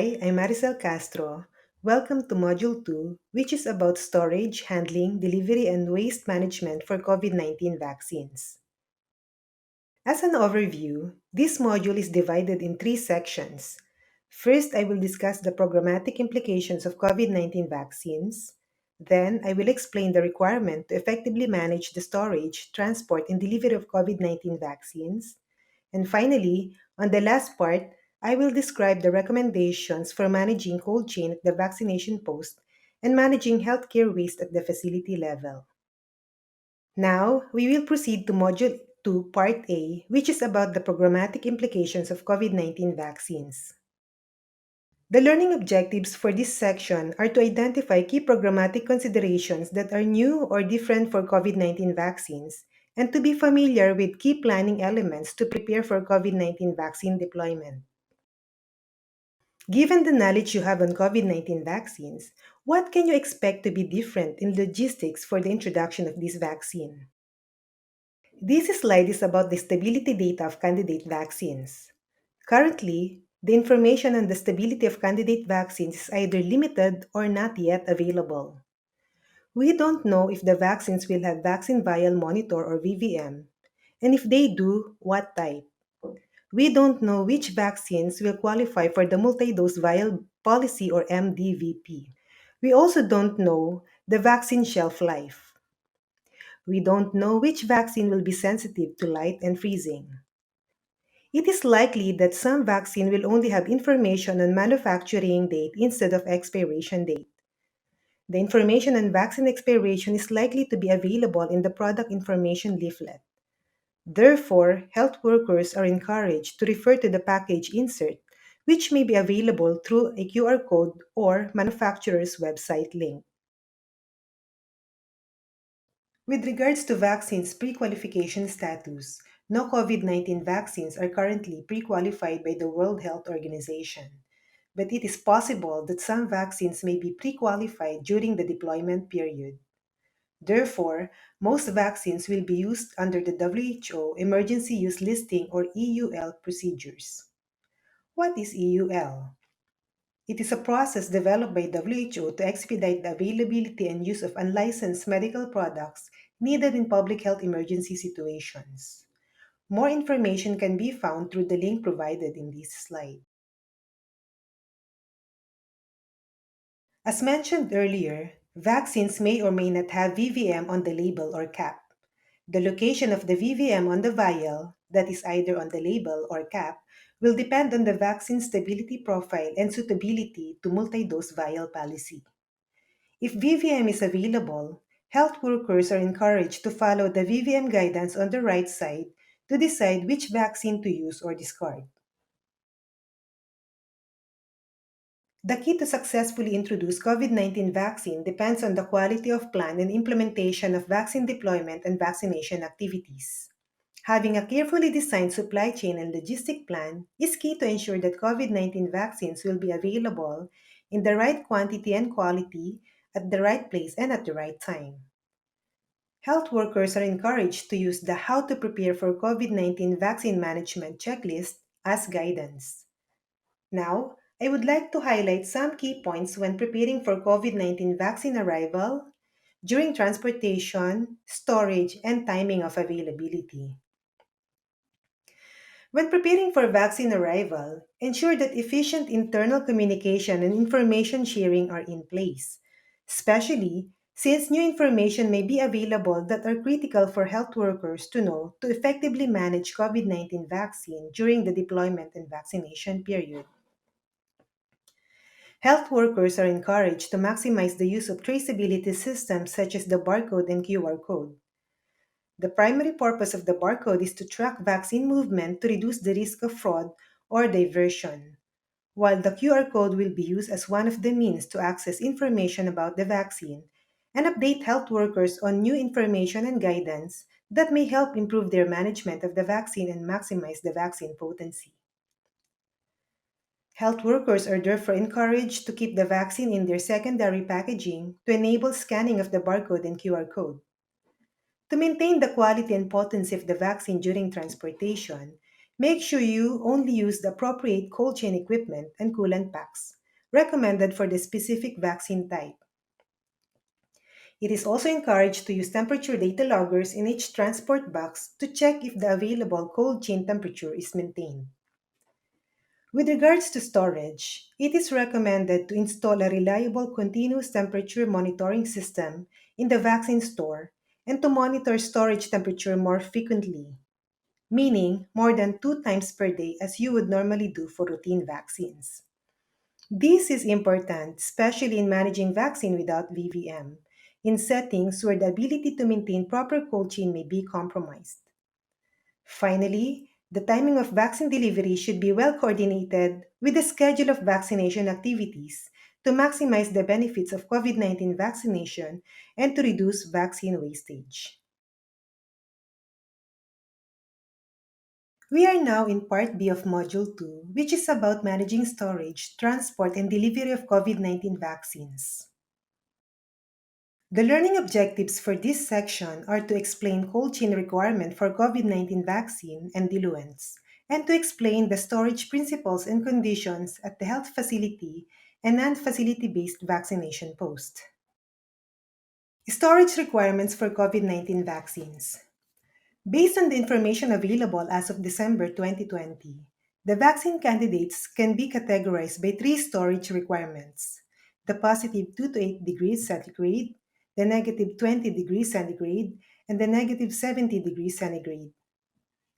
Hi, I'm Maricel Castro. Welcome to Module 2, which is about storage, handling, delivery, and waste management for COVID 19 vaccines. As an overview, this module is divided in three sections. First, I will discuss the programmatic implications of COVID 19 vaccines. Then, I will explain the requirement to effectively manage the storage, transport, and delivery of COVID 19 vaccines. And finally, on the last part, I will describe the recommendations for managing cold chain at the vaccination post and managing healthcare waste at the facility level. Now, we will proceed to Module 2, Part A, which is about the programmatic implications of COVID 19 vaccines. The learning objectives for this section are to identify key programmatic considerations that are new or different for COVID 19 vaccines and to be familiar with key planning elements to prepare for COVID 19 vaccine deployment. Given the knowledge you have on COVID 19 vaccines, what can you expect to be different in logistics for the introduction of this vaccine? This slide is about the stability data of candidate vaccines. Currently, the information on the stability of candidate vaccines is either limited or not yet available. We don't know if the vaccines will have vaccine vial monitor or VVM, and if they do, what type. We don't know which vaccines will qualify for the multi-dose vial policy or MDVP. We also don't know the vaccine shelf life. We don't know which vaccine will be sensitive to light and freezing. It is likely that some vaccine will only have information on manufacturing date instead of expiration date. The information on vaccine expiration is likely to be available in the product information leaflet. Therefore, health workers are encouraged to refer to the package insert, which may be available through a QR code or manufacturer's website link. With regards to vaccines pre-qualification status, no COVID 19 vaccines are currently pre-qualified by the World Health Organization, but it is possible that some vaccines may be pre-qualified during the deployment period. Therefore, most vaccines will be used under the WHO Emergency Use Listing or EUL procedures. What is EUL? It is a process developed by WHO to expedite the availability and use of unlicensed medical products needed in public health emergency situations. More information can be found through the link provided in this slide. As mentioned earlier, vaccines may or may not have VVM on the label or cap. The location of the VVM on the vial, that is either on the label or cap, will depend on the vaccine stability profile and suitability to multi-dose vial policy. If VVM is available, health workers are encouraged to follow the VVM guidance on the right side to decide which vaccine to use or discard. The key to successfully introduce COVID 19 vaccine depends on the quality of plan and implementation of vaccine deployment and vaccination activities. Having a carefully designed supply chain and logistic plan is key to ensure that COVID 19 vaccines will be available in the right quantity and quality at the right place and at the right time. Health workers are encouraged to use the How to Prepare for COVID 19 Vaccine Management checklist as guidance. Now, I would like to highlight some key points when preparing for COVID 19 vaccine arrival, during transportation, storage, and timing of availability. When preparing for vaccine arrival, ensure that efficient internal communication and information sharing are in place, especially since new information may be available that are critical for health workers to know to effectively manage COVID 19 vaccine during the deployment and vaccination period. Health workers are encouraged to maximize the use of traceability systems such as the barcode and QR code. The primary purpose of the barcode is to track vaccine movement to reduce the risk of fraud or diversion, while the QR code will be used as one of the means to access information about the vaccine and update health workers on new information and guidance that may help improve their management of the vaccine and maximize the vaccine potency. Health workers are therefore encouraged to keep the vaccine in their secondary packaging to enable scanning of the barcode and QR code. To maintain the quality and potency of the vaccine during transportation, Make sure you only use the appropriate cold chain equipment and coolant packs recommended for the specific vaccine type. It is also encouraged to use temperature data loggers in each transport box to check if the available cold chain temperature is maintained. With regards to storage, it is recommended to install a reliable continuous temperature monitoring system in the vaccine store and to monitor storage temperature more frequently, meaning more than 2 times per day as you would normally do for routine vaccines. This is important, especially in managing vaccine without VVM, in settings where the ability to maintain proper cold chain may be compromised. Finally, the timing of vaccine delivery should be well coordinated with the schedule of vaccination activities to maximize the benefits of COVID 19 vaccination and to reduce vaccine wastage. We are now in Part B of Module 2, which is about managing storage, transport, and delivery of COVID 19 vaccines. The learning objectives for this section are to explain cold chain requirement for COVID-19 vaccine and diluents, and to explain the storage principles and conditions at the health facility and non-facility based vaccination post. Storage requirements for COVID-19 vaccines. Based on the information available as of December 2020, the vaccine candidates can be categorized by three storage requirements: the positive 2 to 8 degrees centigrade, the negative 20 degrees centigrade, and the negative 70 degrees centigrade.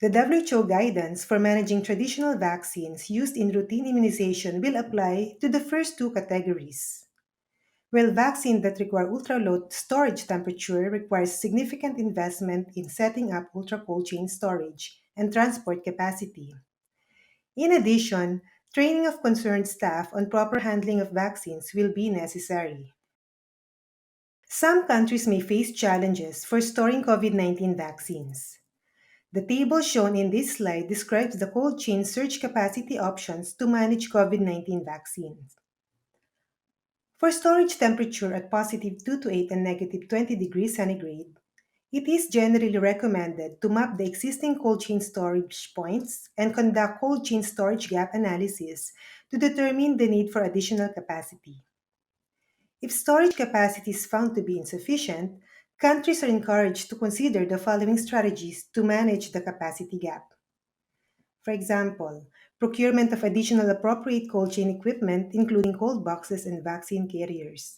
The WHO guidance for managing traditional vaccines used in routine immunization will apply to the first two categories. While vaccines that require ultra-low storage temperature requires significant investment in setting up ultra-cold chain storage and transport capacity. In addition, training of concerned staff on proper handling of vaccines will be necessary. Some countries may face challenges for storing COVID 19 vaccines. The table shown in this slide describes the cold chain surge capacity options to manage COVID 19 vaccines. For storage temperature at positive 2 to 8 and negative 20 degrees centigrade, it is generally recommended to map the existing cold chain storage points and conduct cold chain storage gap analysis to determine the need for additional capacity. If storage capacity is found to be insufficient, countries are encouraged to consider the following strategies to manage the capacity gap. For example, procurement of additional appropriate cold chain equipment, including cold boxes and vaccine carriers,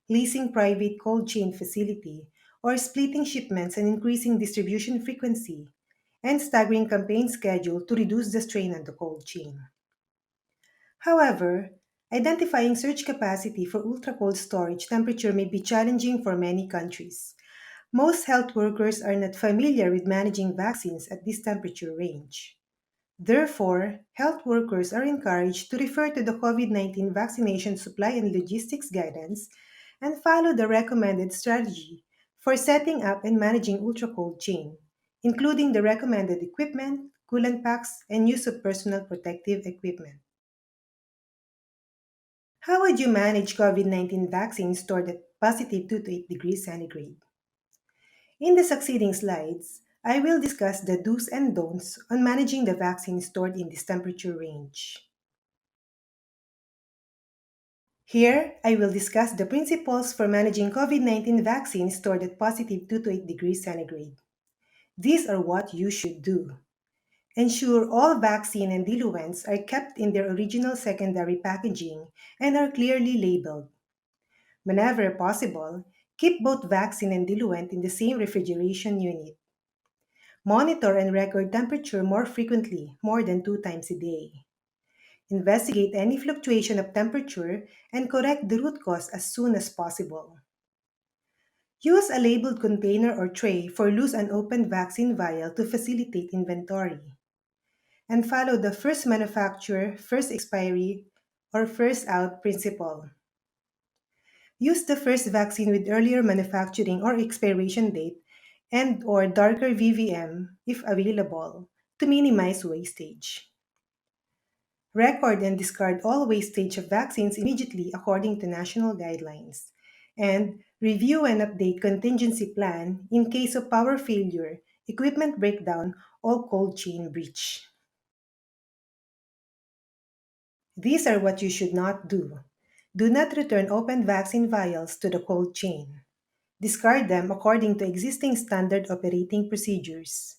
leasing private cold chain facility, or splitting shipments and increasing distribution frequency, and staggering campaign schedule to reduce the strain on the cold chain. However, identifying surge capacity for ultra-cold storage temperature may be challenging for many countries. Most health workers are not familiar with managing vaccines at this temperature range. Therefore, health workers are encouraged to refer to the COVID 19 vaccination supply and logistics guidance and follow the recommended strategy for setting up and managing ultra cold chain, including the recommended equipment, coolant packs, and use of personal protective equipment. How would you manage COVID 19 vaccines stored at positive 2 to 8 degrees centigrade? In the succeeding slides, I will discuss the do's and don'ts on managing the vaccine stored in this temperature range. Here, I will discuss the principles for managing COVID 19 vaccines stored at positive 2 to 8 degrees centigrade. These are what you should do. Ensure all vaccine and diluents are kept in their original secondary packaging and are clearly labeled. Whenever possible, keep both vaccine and diluent in the same refrigeration unit. Monitor and record temperature more frequently, more than 2 times a day. Investigate any fluctuation of temperature and correct the root cause as soon as possible. Use a labeled container or tray for loose unopened vaccine vial to facilitate inventory. And follow the first manufacturer, first expiry, or first out principle. Use the first vaccine with earlier manufacturing or expiration date and or darker VVM if available to minimize wastage. Record and discard all wastage of vaccines immediately according to national guidelines. And review and update contingency plan in case of power failure, equipment breakdown, or cold chain breach. These are what you should not do. Do not return open vaccine vials to the cold chain. Discard them according to existing standard operating procedures.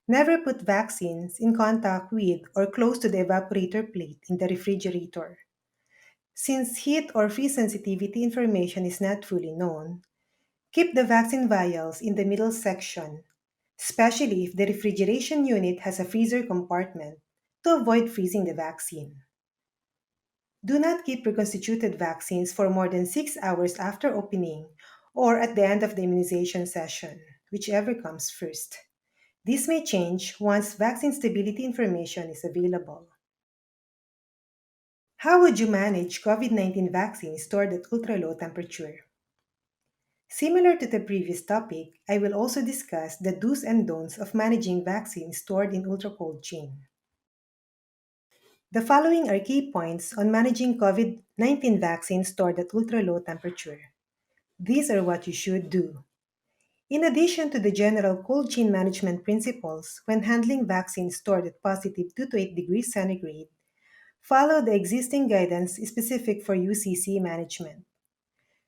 Never put vaccines in contact with or close to the evaporator plate in the refrigerator. Since heat or freeze sensitivity information is not fully known, keep the vaccine vials in the middle section, especially if the refrigeration unit has a freezer compartment, to avoid freezing the vaccine. Do not keep reconstituted vaccines for more than 6 hours after opening or at the end of the immunization session, whichever comes first. This may change once vaccine stability information is available. How would you manage COVID 19 vaccines stored at ultra low temperature? Similar to the previous topic, I will also discuss the do's and don'ts of managing vaccines stored in ultra cold chain. The following are key points on managing COVID 19 vaccines stored at ultra low temperature. These are what you should do. In addition to the general cold chain management principles when handling vaccines stored at positive 2 to 8 degrees centigrade, follow the existing guidance specific for UCC management.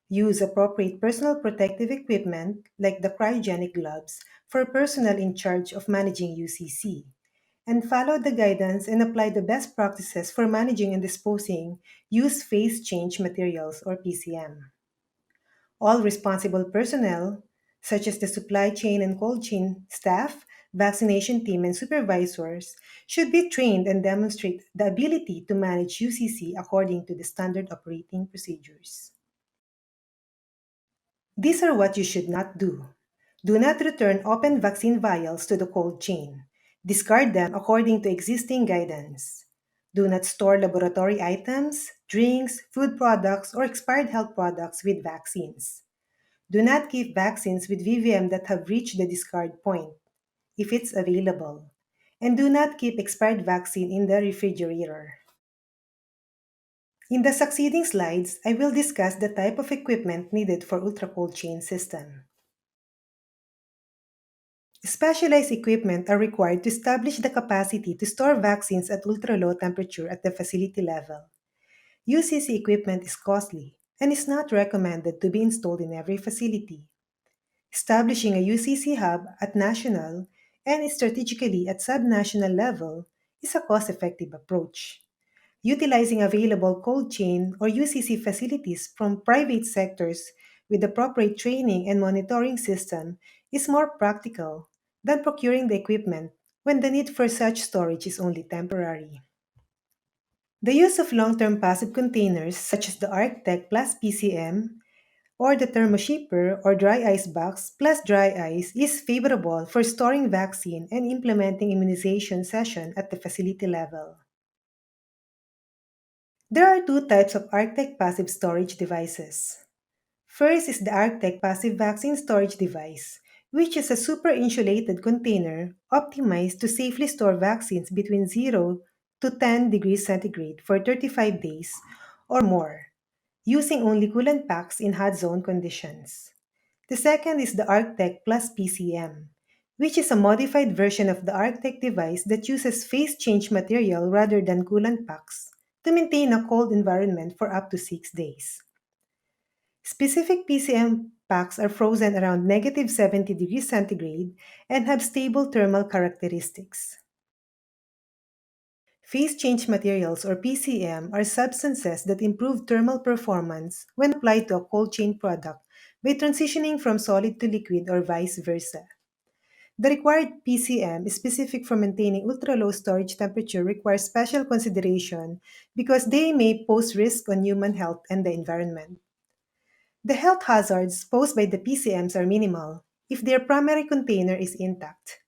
Use appropriate personal protective equipment like the cryogenic gloves for personnel in charge of managing UCC. And follow the guidance and apply the best practices for managing and disposing used phase change materials or PCM. All responsible personnel, such as the supply chain and cold chain staff, vaccination team, and supervisors, should be trained and demonstrate the ability to manage UCC according to the standard operating procedures. These are what you should not do. Do not return open vaccine vials to the cold chain. Discard them according to existing guidance. Do not store laboratory items, drinks, food products, or expired health products with vaccines. Do not keep vaccines with VVM that have reached the discard point, if it's available. And do not keep expired vaccine in the refrigerator. In the succeeding slides, I will discuss the type of equipment needed for ultra cold chain system. Specialized equipment are required to establish the capacity to store vaccines at ultra-low temperature at the facility level. UCC equipment is costly and is not recommended to be installed in every facility. Establishing a UCC hub at national and strategically at subnational level is a cost-effective approach. Utilizing available cold chain or UCC facilities from private sectors with appropriate training and monitoring system is more practical than procuring the equipment when the need for such storage is only temporary. The use of long-term passive containers such as the ArcTech plus PCM or the thermoshipper or dry ice box plus dry ice is favorable for storing vaccine and implementing immunization session at the facility level. There are two types of ArcTech passive storage devices. First is the ArcTech passive vaccine storage device, which is a super insulated container optimized to safely store vaccines between 0 to 10 degrees centigrade for 35 days or more, using only coolant packs in hot zone conditions. The second is the ArcTech Plus PCM, which is a modified version of the ArcTech device that uses phase change material rather than coolant packs to maintain a cold environment for up to 6 days. Specific PCM packs are frozen around negative 70 degrees centigrade and have stable thermal characteristics. Phase change materials or PCM are substances that improve thermal performance when applied to a cold chain product by transitioning from solid to liquid or vice versa. The required PCM specific for maintaining ultra-low storage temperature requires special consideration because they may pose risk on human health and the environment. The health hazards posed by the PCMs are minimal if their primary container is intact.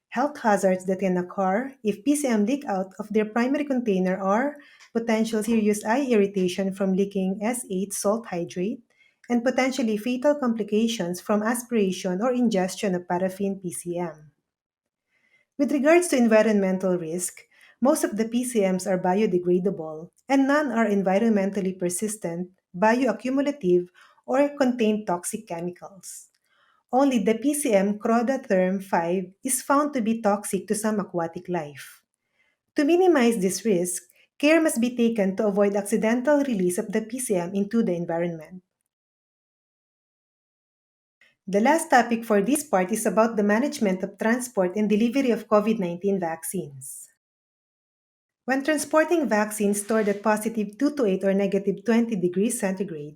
Health hazards that can occur if PCM leak out of their primary container are potential serious eye irritation from leaking S8 salt hydrate and potentially fatal complications from aspiration or ingestion of paraffin PCM. With regards to environmental risk, most of the PCMs are biodegradable and none are environmentally persistent, bioaccumulative, or contain toxic chemicals. Only the PCM Crodatherm 5 is found to be toxic to some aquatic life. To minimize this risk, Care must be taken to avoid accidental release of the PCM into the environment. The last topic for this part is about the management of transport and delivery of COVID-19 vaccines. When transporting vaccines stored at positive 2 to 8 or negative 20 degrees centigrade,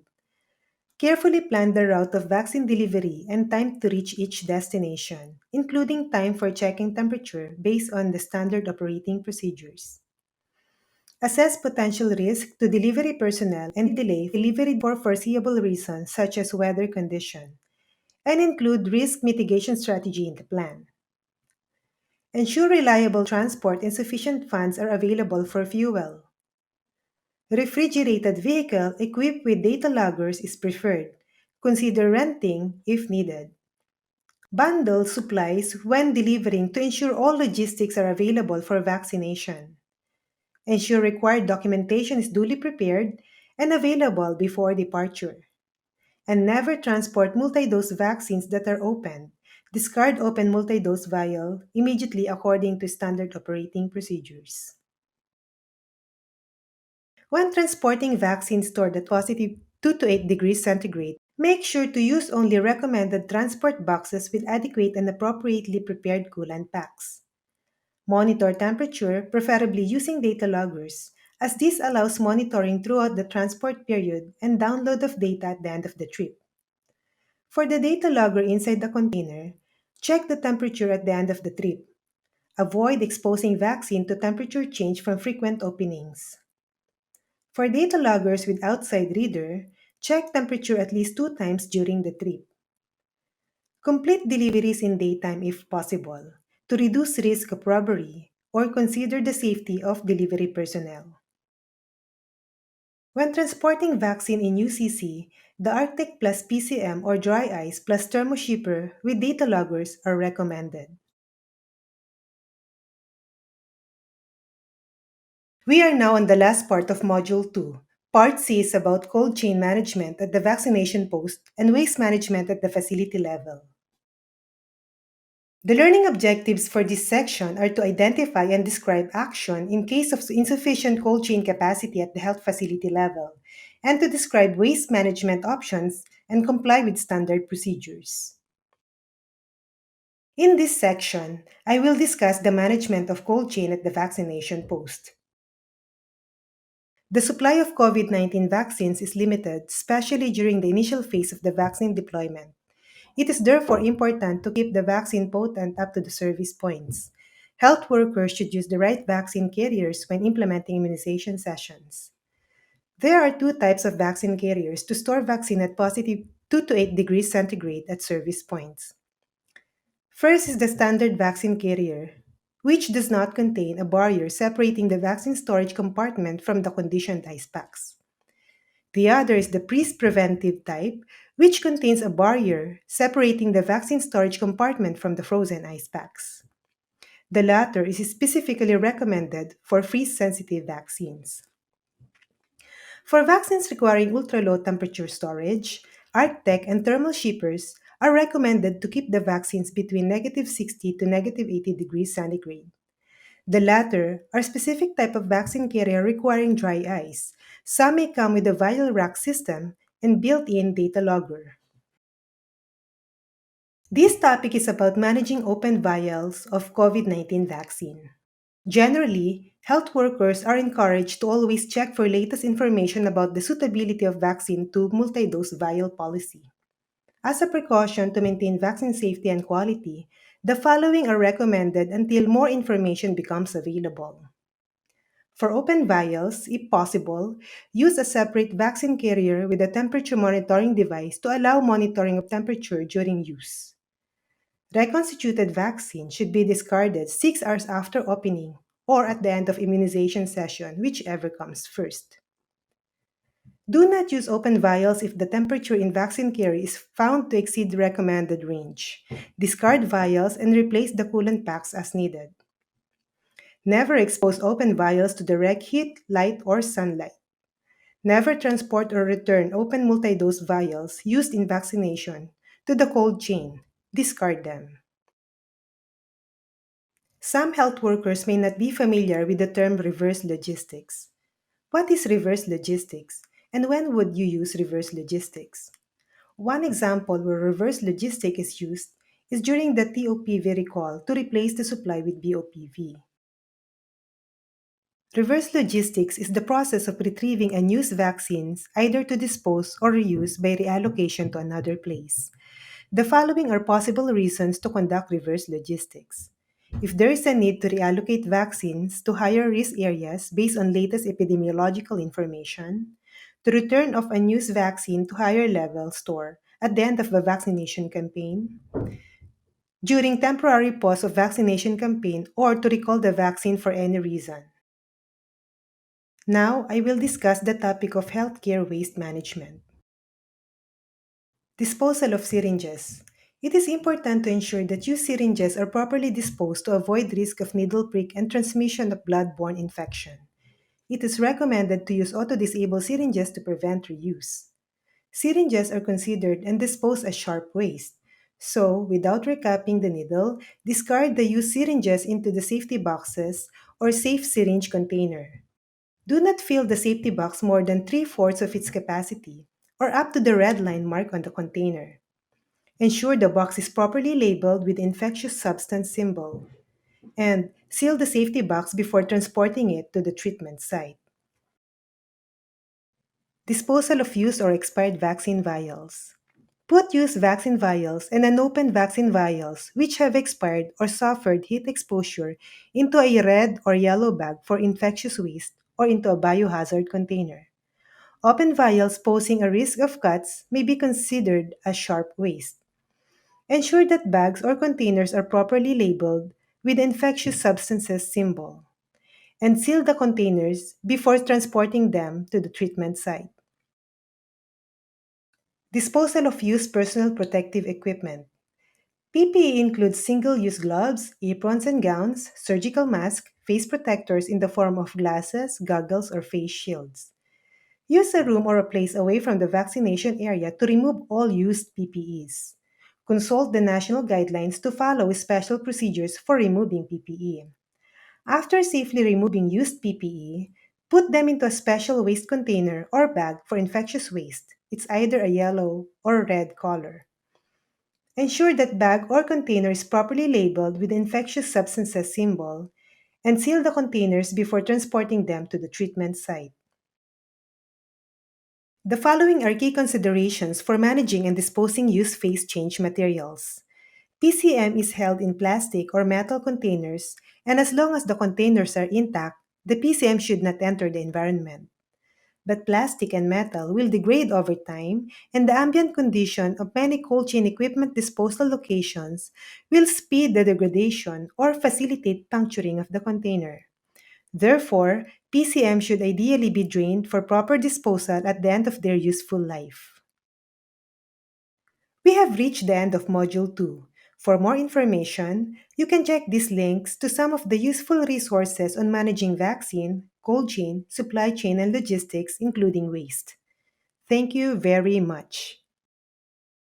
carefully plan the route of vaccine delivery and time to reach each destination, including time for checking temperature based on the standard operating procedures. Assess potential risk to delivery personnel and delay delivery for foreseeable reasons such as weather condition, and include risk mitigation strategy in the plan. Ensure reliable transport and sufficient funds are available for fuel. Refrigerated vehicle equipped with data loggers is preferred. Consider renting if needed. Bundle supplies when delivering to ensure all logistics are available for vaccination. Ensure required documentation is duly prepared and available before departure. And never transport multi-dose vaccines that are opened. Discard open multi-dose vial immediately according to standard operating procedures. When transporting vaccines stored at positive 2 to 8 degrees centigrade, make sure to use only recommended transport boxes with adequate and appropriately prepared coolant packs. Monitor temperature, preferably using data loggers, as this allows monitoring throughout the transport period and download of data at the end of the trip. For the data logger inside the container, check the temperature at the end of the trip. Avoid exposing vaccine to temperature change from frequent openings. For data loggers with outside reader, check temperature at least 2 times during the trip. Complete deliveries in daytime if possible to reduce risk of robbery or consider the safety of delivery personnel. When transporting vaccine in UCC, the Arctic plus PCM or dry ice plus thermoshipper with data loggers are recommended. We are now on the last part of Module 2. Part C is about cold chain management at the vaccination post and waste management at the facility level. The learning objectives for this section are to identify and describe action in case of insufficient cold chain capacity at the health facility level, and to describe waste management options and comply with standard procedures. In this section, I will discuss the management of cold chain at the vaccination post. The supply of COVID 19 vaccines is limited, especially during the initial phase of the vaccine deployment. It is therefore important to keep the vaccine potent up to the service points. Health workers should use the right vaccine carriers when implementing immunization sessions. There are two types of vaccine carriers to store vaccine at positive 2 to 8 degrees centigrade at service points. First is the standard vaccine carrier, which does not contain a barrier separating the vaccine storage compartment from the conditioned ice packs. The other is the preventive type, which contains a barrier separating the vaccine storage compartment from the frozen ice packs. The latter is specifically recommended for freeze sensitive vaccines. For vaccines requiring ultra low temperature storage, ArcTech and thermal shippers are recommended to keep the vaccines between negative 60 to negative 80 degrees centigrade. The latter are specific type of vaccine carrier requiring dry ice. Some may come with a vial rack system and built-in data logger. This topic is about managing open vials of COVID-19 vaccine. Generally, health workers are encouraged to always check for latest information about the suitability of vaccine to multi-dose vial policy. As a precaution to maintain vaccine safety and quality, the following are recommended until more information becomes available. For open vials, if possible, use a separate vaccine carrier with a temperature monitoring device to allow monitoring of temperature during use. Reconstituted vaccine should be discarded 6 hours after opening or at the end of immunization session, whichever comes first. Do not use open vials if the temperature in vaccine carrier is found to exceed the recommended range. Discard vials and replace the coolant packs as needed. Never expose open vials to direct heat, light, or sunlight. Never transport or return open multi-dose vials used in vaccination to the cold chain. Discard them. Some health workers may not be familiar with the term reverse logistics. What is reverse logistics, and when would you use reverse logistics? One example where reverse logistic is used is during the TOPV recall to replace the supply with BOPV. Reverse logistics is the process of retrieving unused vaccines either to dispose or reuse by reallocation to another place. The following are possible reasons to conduct reverse logistics. If there is a need to reallocate vaccines to higher risk areas based on latest epidemiological information, the return of unused vaccine to higher level store at the end of the vaccination campaign, during temporary pause of vaccination campaign, or to recall the vaccine for any reason. Now, I will discuss the topic of healthcare waste management. Disposal of syringes. It is important to ensure that used syringes are properly disposed to avoid risk of needle prick and transmission of blood-borne infection. It is recommended to use auto-disable syringes to prevent reuse. Syringes are considered and disposed as sharp waste. So, without recapping the needle, discard the used syringes into the safety boxes or safe syringe container. Do not fill the safety box more than three-fourths of its capacity or up to the red line mark on the container. Ensure the box is properly labeled with infectious substance symbol. And seal the safety box before transporting it to the treatment site. Disposal of used or expired vaccine vials. Put used vaccine vials and unopened vaccine vials which have expired or suffered heat exposure into a red or yellow bag for infectious waste or into a biohazard container. Open vials posing a risk of cuts may be considered as sharp waste. Ensure that bags or containers are properly labeled with the infectious substances symbol, and seal the containers before transporting them to the treatment site. Disposal of used personal protective equipment. PPE includes single use gloves, aprons and gowns, surgical masks, face protectors in the form of glasses, goggles, or face shields. Use a room or a place away from the vaccination area to remove all used PPEs. Consult the national guidelines to follow special procedures for removing PPE. After safely removing used PPE, put them into a special waste container or bag for infectious waste. It's either a yellow or red color. Ensure that bag or container is properly labeled with the infectious substances symbol and seal the containers before transporting them to the treatment site. The following are key considerations for managing and disposing used phase change materials. PCM is held in plastic or metal containers, and as long as the containers are intact, the PCM should not enter the environment. But plastic and metal will degrade over time, and the ambient condition of many cold chain equipment disposal locations will speed the degradation or facilitate puncturing of the container. Therefore, PCM should ideally be drained for proper disposal at the end of their useful life. We have reached the end of Module 2. For more information, you can check these links to some of the useful resources on managing vaccine, cold chain, supply chain, and logistics, including waste. Thank you very much.